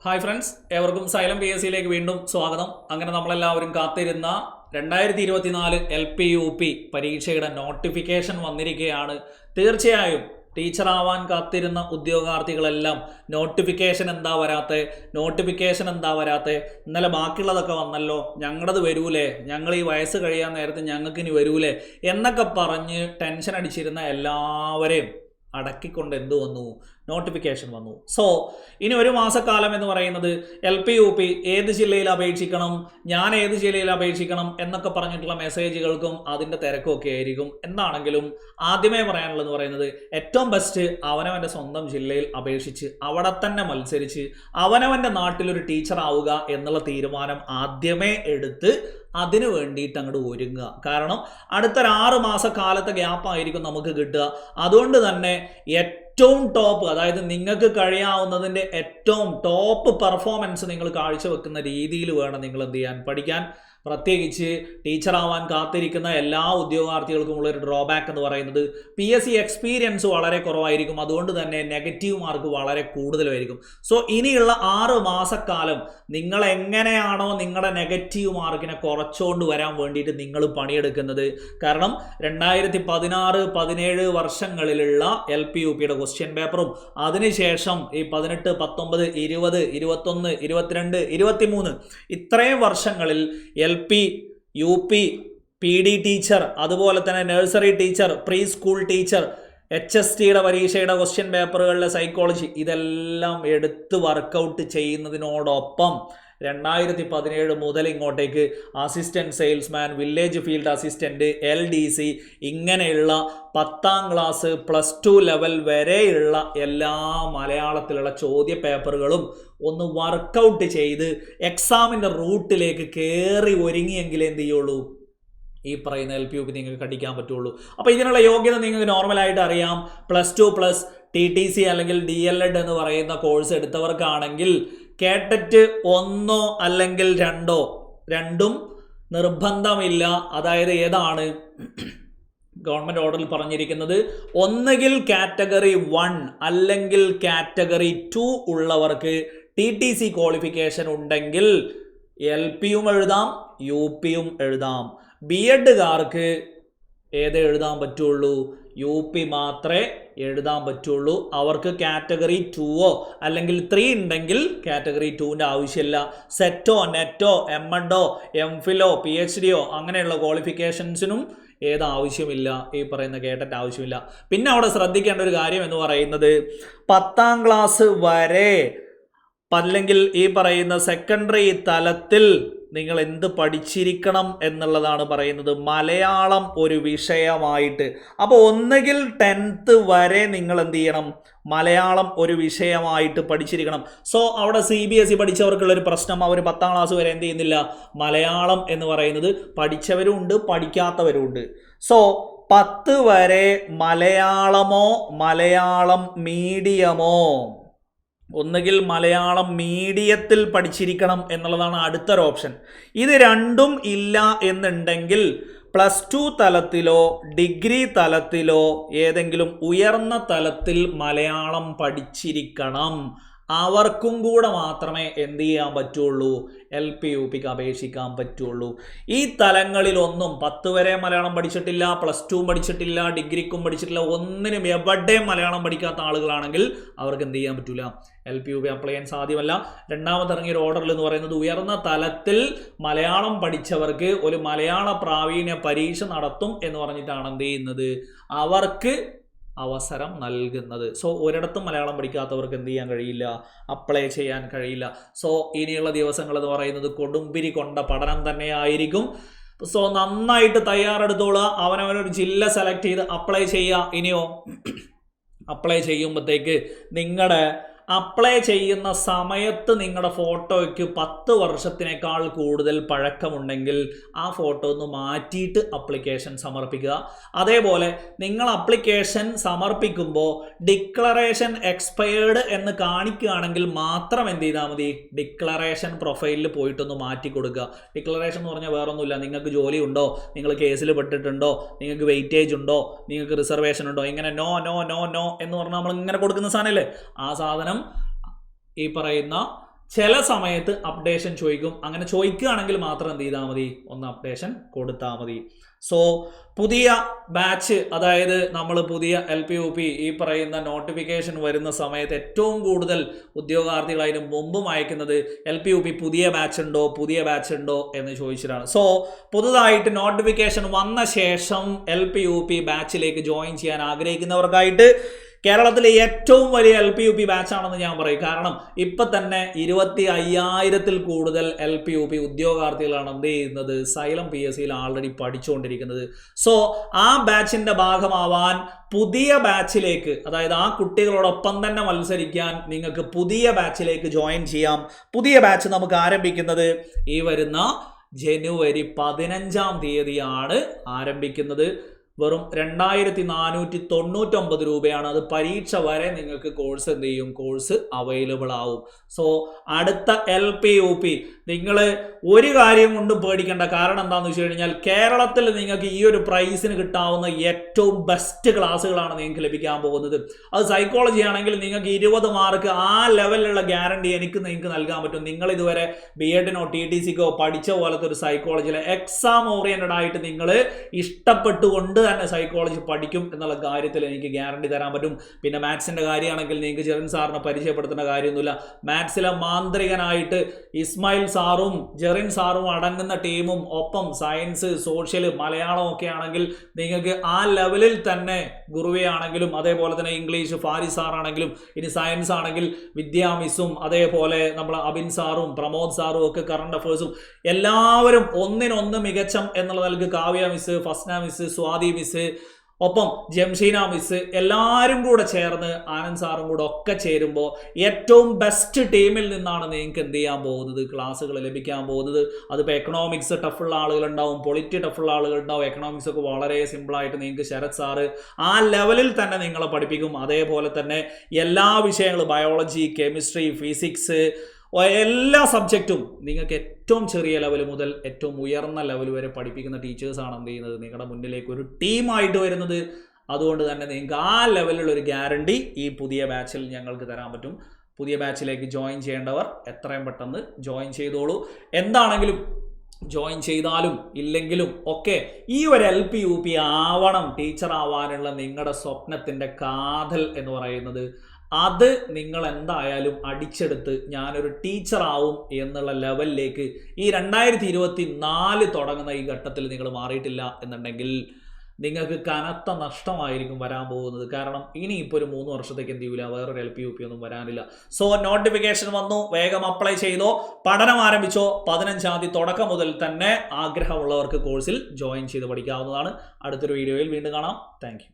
Hi friends, ഏവർക്കും xylem PSCയിലേക്ക് വീണ്ടും സ്വാഗതം. അങ്ങനെ നമ്മളെല്ലാവരും കാത്തിരുന്ന 2024 LP-UP പരീക്ഷയുടെ നോട്ടിഫിക്കേഷൻ വന്നിരിക്കുകയാണ്. തീർച്ചയായും ടീച്ചറാവാൻ കാത്തിരുന്ന ഉദ്യോഗാർത്ഥികളെല്ലാം നോട്ടിഫിക്കേഷൻ എന്താ വരാത്തെ, ഇന്നലെ ബാക്കിയുള്ളതൊക്കെ വന്നല്ലോ, ഞങ്ങളത് വരൂലേ, ഞങ്ങൾ ഈ വയസ്സ് കഴിയാൻ നേരത്തെ ഞങ്ങൾക്ക് ഇനി വരൂലേ എന്നൊക്കെ പറഞ്ഞ് ടെൻഷൻ അടിച്ചിരുന്ന എല്ലാവരെയും അടക്കിക്കൊണ്ട് എന്തു വന്നു? നോട്ടിഫിക്കേഷൻ വന്നു. സോ ഇനി ഒരു മാസക്കാലം എന്ന് പറയുന്നത് LP-UP ഏത് ജില്ലയിൽ അപേക്ഷിക്കണം, ഞാൻ ഏത് ജില്ലയിൽ അപേക്ഷിക്കണം എന്നൊക്കെ പറഞ്ഞിട്ടുള്ള മെസ്സേജുകൾക്കും അതിൻ്റെ തിരക്കും ഒക്കെ ആയിരിക്കും. എന്താണെങ്കിലും ആദ്യമേ പറയാനുള്ളതെന്ന് പറയുന്നത് ഏറ്റവും ബെസ്റ്റ് അവനവൻ്റെ സ്വന്തം ജില്ലയിൽ അപേക്ഷിച്ച് അവിടെ തന്നെ മത്സരിച്ച് അവനവൻ്റെ നാട്ടിലൊരു ടീച്ചർ ആവുക എന്നുള്ള തീരുമാനം ആദ്യമേ എടുത്ത് അതിനു വേണ്ടിയിട്ട് അങ്ങോട്ട് ഒരുങ്ങുക. കാരണം അടുത്തൊരു 6 മാസക്കാലത്തെ ഗ്യാപ്പായിരിക്കും നമുക്ക് കിട്ടുക. അതുകൊണ്ട് തന്നെ ഏറ്റവും ടോപ്പ്, അതായത് നിങ്ങൾക്ക് കഴിയാവുന്നതിൻ്റെ ഏറ്റവും ടോപ്പ് പെർഫോമൻസ് നിങ്ങൾ കാഴ്ചവെക്കുന്ന രീതിയിൽ വേണം നിങ്ങൾ എന്ത് ചെയ്യാൻ, പഠിക്കാൻ. പ്രത്യേകിച്ച് ടീച്ചറാവാൻ കാത്തിരിക്കുന്ന എല്ലാ ഉദ്യോഗാർത്ഥികൾക്കും ഉള്ളൊരു ഡ്രോബാക്ക് എന്ന് പറയുന്നത് PSC എക്സ്പീരിയൻസ് വളരെ കുറവായിരിക്കും. അതുകൊണ്ട് തന്നെ നെഗറ്റീവ് മാർക്ക് വളരെ കൂടുതലായിരിക്കും. സോ ഇനിയുള്ള 6 മാസക്കാലം നിങ്ങൾ എങ്ങനെയാണോ നിങ്ങളുടെ നെഗറ്റീവ് മാർക്കിനെ കുറച്ചുകൊണ്ട് വരാൻ വേണ്ടിയിട്ട് നിങ്ങൾ പണിയെടുക്കുന്നത്. കാരണം 2016-17 വർഷങ്ങളിലുള്ള LP-UPയുടെ ക്വസ്റ്റ്യൻ പേപ്പറും അതിനുശേഷം ഈ 18, 19, 20, 21, 22, 23 ഇത്രയും വർഷങ്ങളിൽ LP-UP PD ടീച്ചർ, അതുപോലെ തന്നെ nursery teacher, pre school teacher, HSTയുടെ പരീക്ഷയുടെ ക്വസ്റ്റ്യൻ പേപ്പറുകളിലെ സൈക്കോളജി ഇതെല്ലാം എടുത്ത് വർക്കൗട്ട് ചെയ്യുന്നതിനോടൊപ്പം 2017 മുതൽ ഇങ്ങോട്ടേക്ക് assistant salesman, village field assistant, LDC ഇങ്ങനെയുള്ള 10ാം ക്ലാസ് +2 ലെവൽ വരെയുള്ള എല്ലാ മലയാളത്തിലുള്ള ചോദ്യ പേപ്പറുകളും ഒന്ന് വർക്കൗട്ട് ചെയ്ത് എക്സാമിൻ്റെ റൂട്ടിലേക്ക് കയറി ഒരുങ്ങിയെങ്കിൽ എന്ത് ചെയ്യുള്ളൂ, ഈ പറയുന്ന LP-UP നിങ്ങൾക്ക് കടിക്കാൻ പറ്റുള്ളൂ. അപ്പോൾ ഇതിനുള്ള യോഗ്യത നിങ്ങൾക്ക് നോർമലായിട്ട് അറിയാം. +2 TTC അല്ലെങ്കിൽ DLED എന്ന് പറയുന്ന കോഴ്സ് എടുത്തവർക്കാണെങ്കിൽ കേട്ടറ്റ് 1 അല്ലെങ്കിൽ 2 രണ്ടും നിർബന്ധമില്ല. അതായത് ഏതാണ് ഗവൺമെൻറ് ഓർഡറിൽ പറഞ്ഞിരിക്കുന്നത്, ഒന്നുകിൽ കാറ്റഗറി 1 അല്ലെങ്കിൽ കാറ്റഗറി 2 ഉള്ളവർക്ക് TTC ക്വാളിഫിക്കേഷൻ ഉണ്ടെങ്കിൽ LP-യും എഴുതാം, UP-യും എഴുതാം. BEdകാർക്ക് ഏത് എഴുതാൻ പറ്റുള്ളൂ, UP മാത്രമേ എഴുതാൻ പറ്റുള്ളൂ. അവർക്ക് കാറ്റഗറി 2 അല്ലെങ്കിൽ 3 ഉണ്ടെങ്കിൽ കാറ്റഗറി 2ൻ്റെ ആവശ്യമില്ല. സെറ്റോ, നെറ്റോ, MEdോ, MPhil, PhDയോ അങ്ങനെയുള്ള ക്വാളിഫിക്കേഷൻസിനും ഏത് ആവശ്യമില്ല, ഈ പറയുന്ന കേട്ടറ്റ് ആവശ്യമില്ല. പിന്നെ അവിടെ ശ്രദ്ധിക്കേണ്ട ഒരു കാര്യം എന്ന് പറയുന്നത് 10ാം ക്ലാസ് വരെ അല്ലെങ്കിൽ ഈ പറയുന്ന സെക്കൻഡറി തലത്തിൽ നിങ്ങൾ എന്ത് പഠിച്ചിരിക്കണം എന്നുള്ളതാണ് പറയുന്നത്. മലയാളം ഒരു വിഷയമായിട്ട്. അപ്പോൾ ഒന്നുകിൽ 10th വരെ നിങ്ങൾ എന്ത് ചെയ്യണം, മലയാളം ഒരു വിഷയമായിട്ട് പഠിച്ചിരിക്കണം. സോ അവിടെ CBSE പഠിച്ചവർക്കുള്ളൊരു പ്രശ്നം, അവർ 10ാം ക്ലാസ് വരെ എന്ത് ചെയ്യുന്നില്ല, മലയാളം എന്ന് പറയുന്നത് പഠിച്ചവരും ഉണ്ട്, പഠിക്കാത്തവരും ഉണ്ട്. സോ 10 വരെ മലയാളമോ മലയാളം മീഡിയമോ, ഒന്നുകിൽ മലയാളം മീഡിയത്തിൽ പഠിച്ചിരിക്കണം എന്നുള്ളതാണ് അടുത്തൊരു ഓപ്ഷൻ. ഇത് രണ്ടും ഇല്ല എന്നുണ്ടെങ്കിൽ +2 തലത്തിലോ ഡിഗ്രി തലത്തിലോ ഏതെങ്കിലും ഉയർന്ന തലത്തിൽ മലയാളം പഠിച്ചിരിക്കണം. അവർക്കും കൂടെ മാത്രമേ എന്ത് ചെയ്യാൻ പറ്റുള്ളൂ, LP-UPക്ക് അപേക്ഷിക്കാൻ പറ്റുള്ളൂ. ഈ തലങ്ങളിലൊന്നും 10 വരെ മലയാളം പഠിച്ചിട്ടില്ല, +2 പഠിച്ചിട്ടില്ല, ഡിഗ്രിക്കും പഠിച്ചിട്ടില്ല, ഒന്നിനും എവിടെയും മലയാളം പഠിക്കാത്ത ആളുകളാണെങ്കിൽ അവർക്ക് എന്ത് ചെയ്യാൻ പറ്റില്ല, LP-UP അപ്ലൈ ചെയ്യാൻ സാധ്യമല്ല. രണ്ടാമത് ഇറങ്ങിയൊരു ഓർഡറിൽ എന്ന് പറയുന്നത് ഉയർന്ന തലത്തിൽ മലയാളം പഠിച്ചവർക്ക് ഒരു മലയാള പ്രാവീണ്യ പരീക്ഷ നടത്തും എന്ന് പറഞ്ഞിട്ടാണ് എന്ത് ചെയ്യുന്നത്, അവർക്ക് അവസരം നൽകുന്നത്. സോ ഒരിടത്തും മലയാളം പഠിക്കാത്തവർക്ക് എന്ത് ചെയ്യാൻ കഴിയില്ല, അപ്ലൈ ചെയ്യാൻ കഴിയില്ല. സോ ഇനിയുള്ള ദിവസങ്ങൾ എന്ന് പറയുന്നത് കൊടുമ്പിരി കൊണ്ട പഠനം തന്നെയായിരിക്കും. സോ നന്നായിട്ട് തയ്യാറെടുത്തോളുക. അവനവനൊരു ജില്ല സെലക്ട് ചെയ്ത് അപ്ലൈ ചെയ്യുക. ഇനിയോ അപ്ലൈ ചെയ്യുമ്പോഴത്തേക്ക് നിങ്ങളുടെ അപ്ലൈ ചെയ്യുന്ന സമയത്ത് നിങ്ങളുടെ ഫോട്ടോയ്ക്ക് 10 വർഷത്തിനേക്കാൾ കൂടുതൽ പഴക്കമുണ്ടെങ്കിൽ ആ ഫോട്ടോ ഒന്ന് മാറ്റിയിട്ട് അപ്ലിക്കേഷൻ സമർപ്പിക്കുക. അതേപോലെ നിങ്ങൾ അപ്ലിക്കേഷൻ സമർപ്പിക്കുമ്പോൾ ഡിക്ലറേഷൻ എക്സ്പയർഡ് എന്ന് കാണിക്കുകയാണെങ്കിൽ മാത്രം എന്ത് ചെയ്താൽ മതി, ഡിക്ലറേഷൻ പ്രൊഫൈലിൽ പോയിട്ടൊന്ന് മാറ്റി കൊടുക്കുക. ഡിക്ലറേഷൻ എന്ന് പറഞ്ഞാൽ വേറൊന്നുമില്ല, നിങ്ങൾക്ക് ജോലി ഉണ്ടോ, നിങ്ങൾ കേസിൽ പെട്ടിട്ടുണ്ടോ, നിങ്ങൾക്ക് വെയിറ്റേജ് ഉണ്ടോ, നിങ്ങൾക്ക് റിസർവേഷൻ ഉണ്ടോ, ഇങ്ങനെ നോ നോ നോ നോ എന്ന് പറഞ്ഞാൽ നമ്മൾ ഇങ്ങനെ കൊടുക്കുന്ന സാധനമല്ലേ, ആ സാധനം ഈ പറയുന്ന ചില സമയത്ത് അപ്ഡേഷൻ ചോദിക്കും. അങ്ങനെ ചോദിക്കുകയാണെങ്കിൽ മാത്രം എന്ത് ചെയ്താൽ മതി, ഒന്ന് അപ്ഡേഷൻ കൊടുത്താൽ മതി. സോ പുതിയ ബാച്ച്, അതായത് നമ്മൾ പുതിയ LP-UP ഈ പറയുന്ന നോട്ടിഫിക്കേഷൻ വരുന്ന സമയത്ത് ഏറ്റവും കൂടുതൽ ഉദ്യോഗാർത്ഥികൾ അതിന് മുമ്പും അയക്കുന്നത് LP-UP പുതിയ ബാച്ച് ഉണ്ടോ എന്ന് ചോദിച്ചിട്ടാണ്. സോ പുതുതായിട്ട് നോട്ടിഫിക്കേഷൻ വന്ന ശേഷം LP-UP ബാച്ചിലേക്ക് ജോയിൻ ചെയ്യാൻ ആഗ്രഹിക്കുന്നവർക്കായിട്ട് കേരളത്തിലെ ഏറ്റവും വലിയ LP-UP ബാച്ചാണെന്ന് ഞാൻ പറയും. കാരണം ഇപ്പം തന്നെ 25,000-ൽ കൂടുതൽ LP-UP ഉദ്യോഗാർത്ഥികളാണ് എന്ത് ചെയ്യുന്നത്, സൈലം PSCയിൽ ആൾറെഡി പഠിച്ചുകൊണ്ടിരിക്കുന്നത്. സോ ആ ബാച്ചിൻ്റെ ഭാഗമാവാൻ പുതിയ ബാച്ചിലേക്ക്, അതായത് ആ കുട്ടികളോടൊപ്പം തന്നെ മത്സരിക്കാൻ നിങ്ങൾക്ക് പുതിയ ബാച്ചിലേക്ക് ജോയിൻ ചെയ്യാം. പുതിയ ബാച്ച് നമുക്ക് ആരംഭിക്കുന്നത് ഈ വരുന്ന ജനുവരി 15-ാം തീയതിയാണ് ആരംഭിക്കുന്നത്. വെറും 2,499 രൂപയാണ്. അത് പരീക്ഷ വരെ നിങ്ങൾക്ക് കോഴ്സ് എന്ത് ചെയ്യും, കോഴ്സ് അവൈലബിൾ ആവും. സോ അടുത്ത LP-UP നിങ്ങൾ ഒരു കാര്യം കൊണ്ടും പേടിക്കേണ്ട. കാരണം എന്താണെന്ന് വെച്ച് കഴിഞ്ഞാൽ കേരളത്തിൽ നിങ്ങൾക്ക് ഈ ഒരു പ്രൈസിന് കിട്ടാവുന്ന ഏറ്റവും ബെസ്റ്റ് ക്ലാസ്സുകളാണ് നിങ്ങൾക്ക് ലഭിക്കാൻ പോകുന്നത്. അത് സൈക്കോളജി ആണെങ്കിൽ നിങ്ങൾക്ക് 20 മാർക്ക് ആ ലെവലിലുള്ള ഗ്യാരണ്ടി നിങ്ങൾക്ക് നൽകാൻ പറ്റും. നിങ്ങൾ ഇതുവരെ BEdനോ TTCക്കോ പഠിച്ച പോലത്തെ ഒരു സൈക്കോളജിയിലെ എക്സാം ഓറിയന്റഡ് ആയിട്ട് നിങ്ങൾ ഇഷ്ടപ്പെട്ടുകൊണ്ട് തന്നെ സൈക്കോളജി പഠിക്കും എന്നുള്ള കാര്യത്തിൽ എനിക്ക് ഗ്യാരണ്ടി തരാൻ പറ്റും. പിന്നെ മാത്സിന്റെ കാര്യമാണെങ്കിൽ നിങ്ങൾക്ക് ജെറിൻ സാറിനെ പരിചയപ്പെടുത്തേണ്ട കാര്യമൊന്നുമില്ല. മാത്സിലെ മാന്ത്രികനായിട്ട് ഇസ്മായിൽ സാറും ജെറിൻ സാറും അടങ്ങുന്ന ടീമും, ഒപ്പം സയൻസ്, സോഷ്യൽ, മലയാളം ഒക്കെ ആണെങ്കിൽ നിങ്ങൾക്ക് ആ ലെവലിൽ തന്നെ ഗുരുവയാണെങ്കിലും, അതേപോലെ തന്നെ ഇംഗ്ലീഷ് ഫാരിസ് സാറാണെങ്കിലും, ഇനി സയൻസ് ആണെങ്കിൽ വിദ്യാ മിസ്സും, അതേപോലെ നമ്മൾ അബിൻ സാറും പ്രമോദ് സാറും ഒക്കെ കറണ്ട് അഫേഴ്സും എല്ലാവരും ഒന്നിനൊന്ന് മികച്ചം എന്നുള്ള നിലക്ക് Kavya miss, Fasna miss, Swathi miss, ഒപ്പം ജംഷീന മിസ് എല്ലാവരും കൂടെ ചേർന്ന് ആനന്ദ് സാറും കൂടെ ഒക്കെ ചേരുമ്പോൾ ഏറ്റവും ബെസ്റ്റ് ടീമിൽ നിന്നാണ് നിങ്ങൾക്ക് എന്ത് ചെയ്യാൻ പോകുന്നത്, ക്ലാസ്സുകൾ ലഭിക്കാൻ പോകുന്നത്. അതിപ്പോൾ എക്കണോമിക്സ് ടഫുള്ള ആളുകളുണ്ടാവും, പൊളിറ്റി ടഫുള്ള ആളുകളുണ്ടാവും. എക്കണോമിക്സ് ഒക്കെ വളരെ സിമ്പിളായിട്ട് നിങ്ങൾക്ക് ശരത് സാറ് ആ ലെവലിൽ തന്നെ നിങ്ങളെ പഠിപ്പിക്കും. അതേപോലെ തന്നെ എല്ലാ വിഷയങ്ങളും ബയോളജി, കെമിസ്ട്രി, ഫിസിക്സ്, എല്ലാ സബ്ജക്റ്റും നിങ്ങൾക്ക് ഏറ്റവും ചെറിയ ലെവൽ മുതൽ ഏറ്റവും ഉയർന്ന ലെവൽ വരെ പഠിപ്പിക്കുന്ന ടീച്ചേഴ്സാണ് എന്ത് ചെയ്യുന്നത്, നിങ്ങളുടെ മുന്നിലേക്ക് ഒരു ടീമായിട്ട് വരുന്നത്. അതുകൊണ്ട് തന്നെ നിങ്ങൾക്ക് ആ ലെവലിലുള്ള ഒരു ഗ്യാരണ്ടി ഈ പുതിയ ബാച്ചിൽ ഞങ്ങൾക്ക് തരാൻ പറ്റും. പുതിയ ബാച്ചിലേക്ക് ജോയിൻ ചെയ്യേണ്ടവർ എത്രയും പെട്ടെന്ന് ജോയിൻ ചെയ്തോളൂ. എന്താണെങ്കിലും ജോയിൻ ചെയ്താലും ഇല്ലെങ്കിലും ഒക്കെ ഈ ഒരു LP-UP ആവണം, ടീച്ചർ ആവാനുള്ള നിങ്ങളുടെ സ്വപ്നത്തിൻ്റെ കാതൽ എന്ന് പറയുന്നത്, അത് നിങ്ങൾ എന്തായാലും അടിച്ചെടുത്ത് ഞാനൊരു ടീച്ചറാവും എന്നുള്ള ലെവലിലേക്ക് ഈ 2024 തുടങ്ങുന്ന ഈ ഘട്ടത്തിൽ നിങ്ങൾ മാറിയിട്ടില്ല എന്നുണ്ടെങ്കിൽ നിങ്ങൾക്ക് കനത്ത നഷ്ടമായിരിക്കും വരാൻ പോകുന്നത്. കാരണം ഇനിയിപ്പോൾ ഒരു 3 വർഷത്തേക്ക് എന്ത് ചെയ്യില്ല, വേറൊരു LP-UP ഒന്നും വരാനില്ല. സോ നോട്ടിഫിക്കേഷൻ വന്നു, വേഗം അപ്ലൈ ചെയ്തോ, പഠനം ആരംഭിച്ചോ. 15-ാം തീയതി തുടക്കം മുതൽ തന്നെ ആഗ്രഹമുള്ളവർക്ക് കോഴ്സിൽ ജോയിൻ ചെയ്ത് പഠിക്കാവുന്നതാണ്. അടുത്തൊരു വീഡിയോയിൽ വീണ്ടും കാണാം. താങ്ക്